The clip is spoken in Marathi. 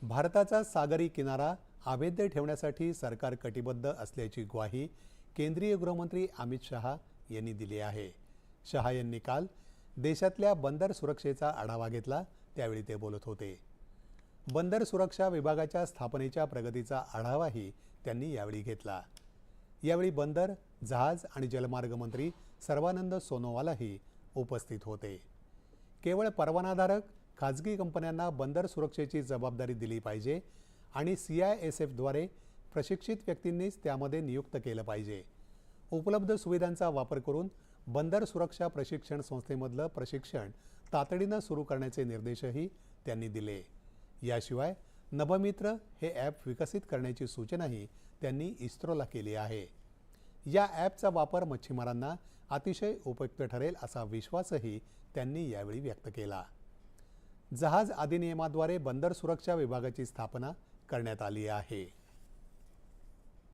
भारताचा सागरी किनारा अभेद्य ठेवण्यासाठी सरकार कटिबद्ध असल्याची ग्वाही केंद्रीय गृहमंत्री अमित शहा यांनी दिली आहे। शहा यांनी काल देशातल्या बंदर सुरक्षेचा आढावा घेतला, त्यावेळी ते बोलत होते। बंदर सुरक्षा विभागाच्या स्थापनेच्या प्रगतीचा आढावाही त्यांनी यावेळी घेतला। यावेळी बंदर, जहाज आणि जलमार्ग मंत्री सर्वानंद सोनोवालही उपस्थित होते। केवळ परवानाधारक खाजगी कंपन्यांना बंदर सुरक्षेची जबाबदारी दिली पाहिजे आणि CISFद्वारे प्रशिक्षित व्यक्तींनीच त्यामध्ये नियुक्त केलं पाहिजे। उपलब्ध सुविधांचा वापर करून बंदर सुरक्षा प्रशिक्षण संस्थेमधलं प्रशिक्षण तातडीनं सुरू करण्याचे निर्देशही त्यांनी दिले। याशिवाय नभमित्र हे ॲप विकसित करण्याची सूचनाही त्यांनी इस्रोला केली आहे। या ॲपचा वापर मच्छीमारांना अतिशय उपयुक्त ठरेल असा विश्वासही त्यांनी यावेळी व्यक्त केला। जहाज अधिनियमाद्वारे बंदर सुरक्षा विभागाची स्थापना करण्यात आली आहे।